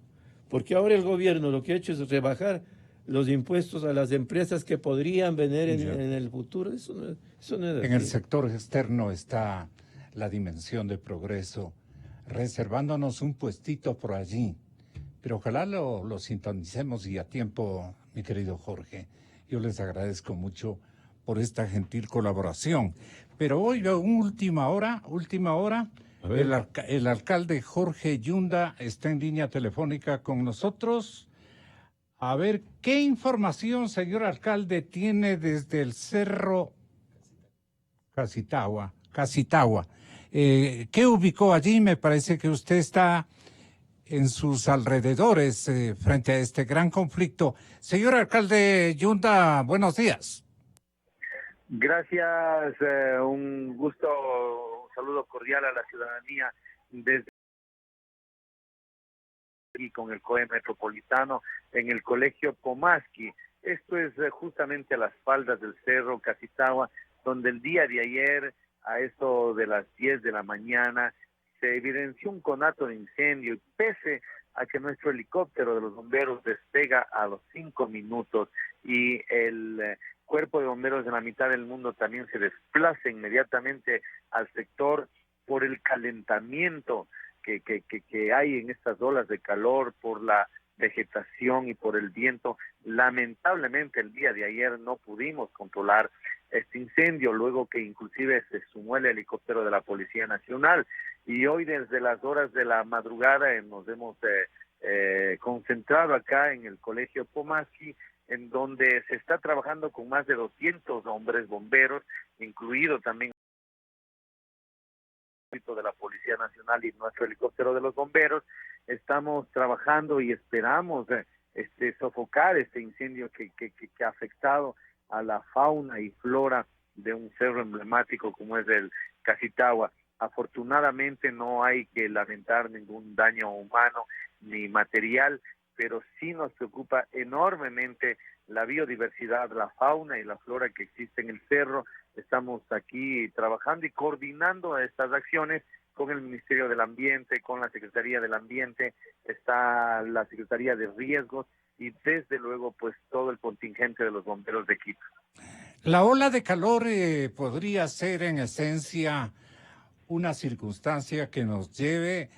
porque ahora el gobierno lo que ha hecho es rebajar los impuestos a las empresas que podrían venir en el futuro. Eso no es En el así. sector externo está la dimensión de progreso, reservándonos un puestito por allí. Pero ojalá lo sintonicemos y a tiempo, mi querido Jorge. Yo les agradezco mucho por esta gentil colaboración. Pero hoy, última hora, A ver. el alcalde Jorge Yunda está en línea telefónica con nosotros. A ver, ¿qué información, señor alcalde, tiene desde el Cerro Casitagua? ¿Qué ubicó allí? Me parece que usted está en sus alrededores frente a este gran conflicto. Señor alcalde Yunda, buenos días. Gracias, un gusto, un saludo cordial a la ciudadanía desde aquí con el COE Metropolitano en el Colegio Pomaski. Esto es justamente a las faldas del Cerro Casitagua, donde el día de ayer, a eso de las 10 de la mañana, se evidenció un conato de incendio y pese a que nuestro helicóptero de los bomberos despega a los 5 minutos y el cuerpo de bomberos de la mitad del mundo también se desplaza inmediatamente al sector por el calentamiento que hay en estas olas de calor, por la vegetación y por el viento. Lamentablemente el día de ayer no pudimos controlar este incendio, luego que inclusive se sumó el helicóptero de la Policía Nacional, y hoy desde las horas de la madrugada nos hemos concentrado acá en el Colegio Pomaski, en donde se está trabajando con más de 200 hombres bomberos, incluido también de la Policía Nacional y nuestro helicóptero de los bomberos. Estamos trabajando y esperamos sofocar este incendio que ha afectado a la fauna y flora de un cerro emblemático como es el Casitagua. Afortunadamente no hay que lamentar ningún daño humano ni material, pero sí nos preocupa enormemente la biodiversidad, la fauna y la flora que existe en el cerro. Estamos aquí trabajando y coordinando estas acciones con el Ministerio del Ambiente, con la Secretaría del Ambiente, está la Secretaría de Riesgos y desde luego pues todo el contingente de los bomberos de Quito. La ola de calor podría ser en esencia una circunstancia que nos lleve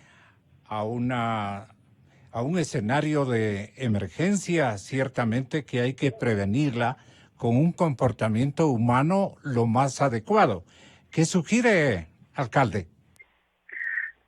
a un escenario de emergencia, ciertamente que hay que prevenirla con un comportamiento humano lo más adecuado. ¿Qué sugiere, alcalde?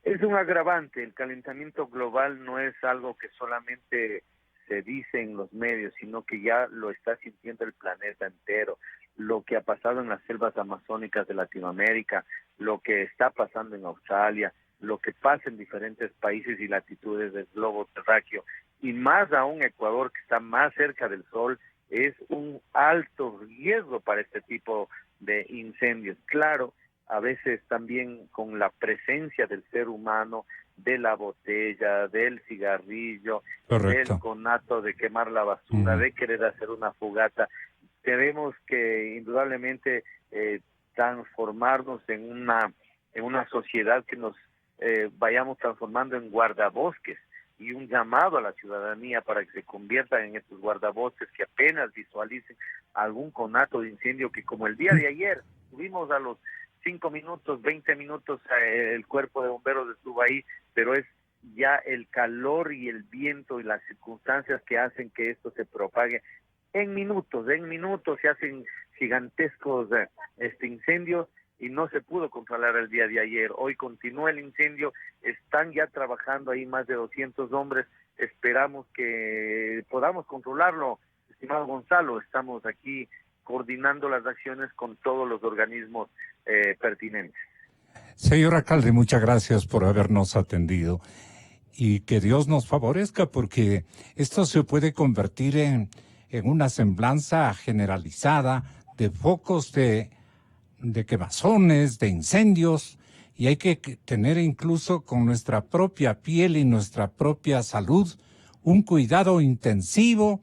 Es un agravante, el calentamiento global no es algo que solamente se dice en los medios, sino que ya lo está sintiendo el planeta entero. Lo que ha pasado en las selvas amazónicas de Latinoamérica, lo que está pasando en Australia, lo que pasa en diferentes países y latitudes del globo terráqueo, y más aún Ecuador, que está más cerca del sol, es un alto riesgo para este tipo de incendios. Claro, a veces también con la presencia del ser humano, de la botella, del cigarrillo, Correcto. del conato de quemar la basura, de querer hacer una fogata. Tenemos que indudablemente transformarnos en una sociedad que nos vayamos transformando en guardabosques, y un llamado a la ciudadanía para que se conviertan en estos guardabosques, que apenas visualicen algún conato de incendio, que como el día de ayer tuvimos a los 5 minutos, 20 minutos el cuerpo de bomberos estuvo ahí, pero es ya el calor y el viento y las circunstancias que hacen que esto se propague. En minutos se hacen gigantescos incendios y no se pudo controlar el día de ayer. Hoy continúa el incendio, están ya trabajando ahí más de 200 hombres, esperamos que podamos controlarlo. Estimado Gonzalo, estamos aquí coordinando las acciones con todos los organismos pertinentes. Señor alcalde, muchas gracias por habernos atendido y que Dios nos favorezca, porque esto se puede convertir en una semblanza generalizada de focos de quemazones, de incendios, y hay que tener incluso con nuestra propia piel y nuestra propia salud un cuidado intensivo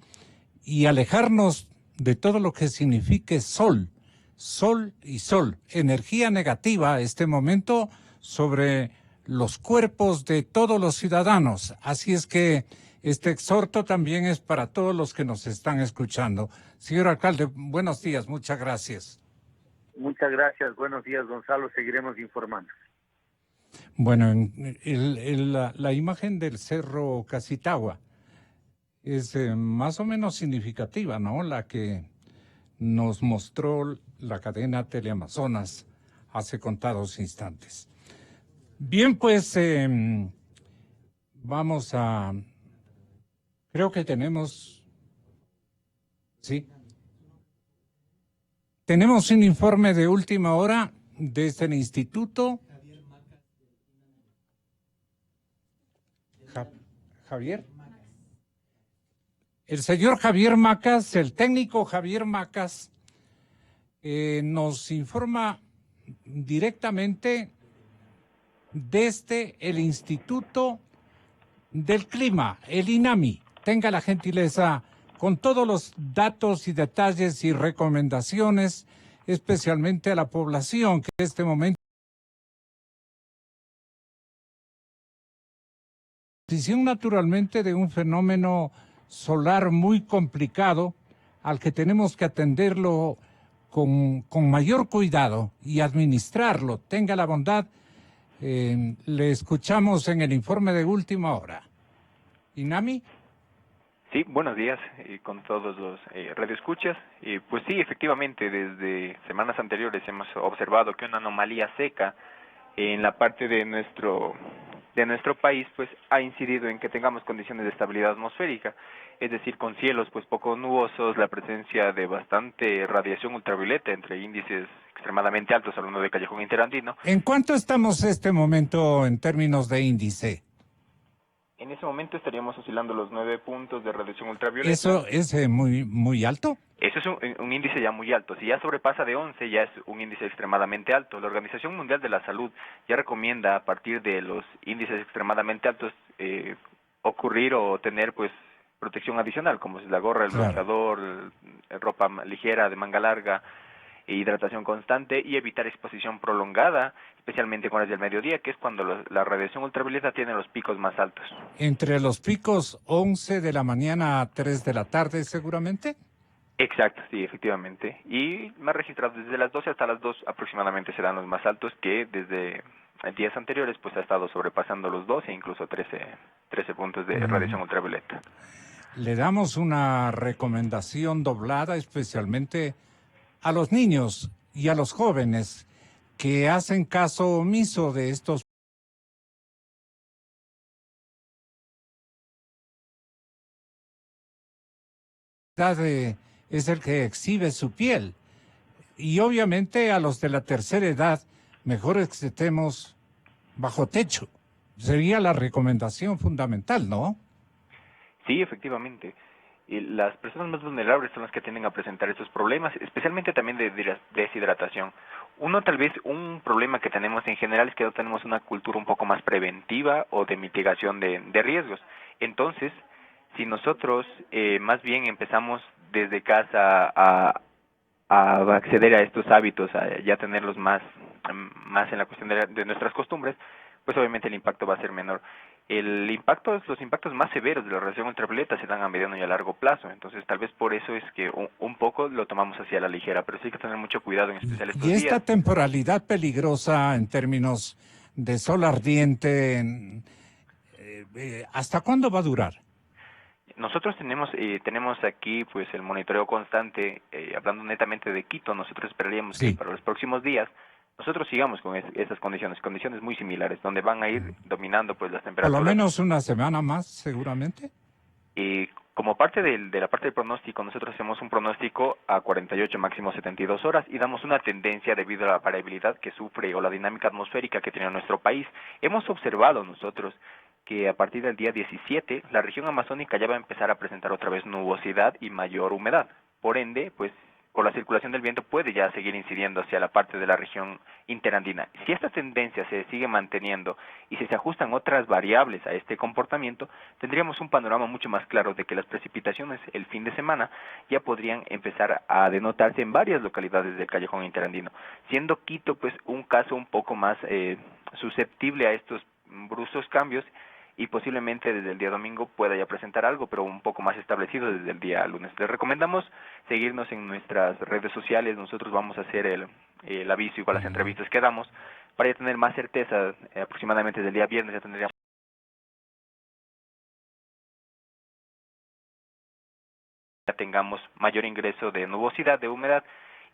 y alejarnos de todo lo que signifique sol y sol, energía negativa este momento sobre los cuerpos de todos los ciudadanos. Así es que Este exhorto también es para todos los que nos están escuchando. Señor alcalde, buenos días, muchas gracias. Muchas gracias, buenos días, Gonzalo, seguiremos informando. Bueno, la imagen del Cerro Casitagua es más o menos significativa, ¿no? La que nos mostró la cadena Teleamazonas hace contados instantes. Bien, pues vamos a... Creo que tenemos... Sí. Tenemos un informe de última hora desde el Instituto... Javier. El señor Javier Macas, el técnico Javier Macas, nos informa directamente desde el Instituto del Clima, el INAMI. Tenga la gentileza con todos los datos y detalles y recomendaciones, especialmente a la población que en este momento naturalmente de un fenómeno solar muy complicado al que tenemos que atenderlo con mayor cuidado y administrarlo. Tenga la bondad, le escuchamos en el informe de última hora. ¿Inami? Sí, buenos días con todos los radioescuchas. Pues sí, efectivamente, desde semanas anteriores hemos observado que una anomalía seca en la parte de nuestro país pues ha incidido en que tengamos condiciones de estabilidad atmosférica, es decir, con cielos pues poco nubosos, la presencia de bastante radiación ultravioleta entre índices extremadamente altos, hablando de Callejón Interandino. ¿En cuánto estamos este momento en términos de índice? En ese momento estaríamos oscilando los 9 puntos de radiación ultravioleta. ¿Eso es muy alto? Eso es un índice ya muy alto. Si ya sobrepasa de 11, ya es un índice extremadamente alto. La Organización Mundial de la Salud ya recomienda a partir de los índices extremadamente altos ocurrir o tener pues protección adicional, como es la gorra, el bloqueador, ropa ligera de manga larga, hidratación constante y evitar exposición prolongada, especialmente con horas del mediodía, que es cuando la radiación ultravioleta tiene los picos más altos. ¿Entre los picos 11 de la mañana a 3 de la tarde seguramente? Exacto, sí, efectivamente. Y me ha registrado desde las 12 hasta las 2 aproximadamente serán los más altos, que desde días anteriores pues ha estado sobrepasando los 12 e incluso 13 puntos de radiación ultravioleta. Le damos una recomendación doblada especialmente a los niños y a los jóvenes que hacen caso omiso de estos es el que exhibe su piel. Y obviamente a los de la tercera edad, mejor es que estemos bajo techo. Sería la recomendación fundamental, ¿no? Sí, efectivamente. Y las personas más vulnerables son las que tienden a presentar estos problemas, especialmente también de deshidratación. Tal vez un problema que tenemos en general es que no tenemos una cultura un poco más preventiva o de mitigación de riesgos. Entonces, si nosotros más bien empezamos desde casa a acceder a estos hábitos, a ya tenerlos más en la cuestión de nuestras costumbres, pues obviamente el impacto va a ser menor. Los impactos más severos de la radiación ultravioleta se dan a mediano y a largo plazo, entonces tal vez por eso es que un poco lo tomamos hacia la ligera, pero sí hay que tener mucho cuidado, en especial estos días. Y esta temporalidad peligrosa en términos de sol ardiente, ¿hasta cuándo va a durar? Nosotros tenemos aquí pues el monitoreo constante, hablando netamente de Quito. Nosotros esperaríamos que para los próximos días nosotros sigamos con esas condiciones muy similares, donde van a ir dominando pues las temperaturas. Por lo menos una semana más, seguramente. Y como parte de la parte del pronóstico, nosotros hacemos un pronóstico a 48, máximo 72 horas, y damos una tendencia debido a la variabilidad que sufre o la dinámica atmosférica que tiene nuestro país. Hemos observado nosotros que a partir del día 17, la región amazónica ya va a empezar a presentar otra vez nubosidad y mayor humedad. Por ende, pues, por la circulación del viento puede ya seguir incidiendo hacia la parte de la región interandina. Si esta tendencia se sigue manteniendo y si se ajustan otras variables a este comportamiento, tendríamos un panorama mucho más claro de que las precipitaciones el fin de semana ya podrían empezar a denotarse en varias localidades del Callejón Interandino, siendo Quito pues un caso un poco más susceptible a estos bruscos cambios, y posiblemente desde el día domingo pueda ya presentar algo, pero un poco más establecido desde el día lunes. Les recomendamos seguirnos en nuestras redes sociales. Nosotros vamos a hacer el aviso igual las entrevistas que damos para ya tener más certeza. Aproximadamente desde el día viernes ya tendríamos tengamos mayor ingreso de nubosidad, de humedad,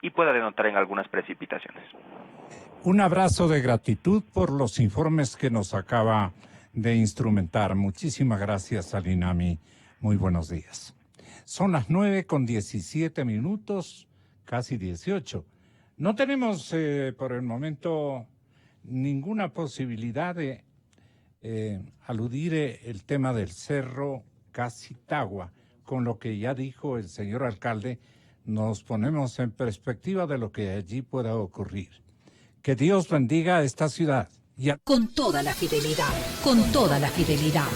y pueda denotar en algunas precipitaciones. Un abrazo de gratitud por los informes que nos acaba de instrumentar. Muchísimas gracias, Alinami. Muy buenos días. Son las 9:17, casi 18. No tenemos por el momento ninguna posibilidad de aludir el tema del Cerro Cacitagua. Con lo que ya dijo el señor alcalde, nos ponemos en perspectiva de lo que allí pueda ocurrir. Que Dios bendiga a esta ciudad. Con toda la fidelidad, con toda la fidelidad.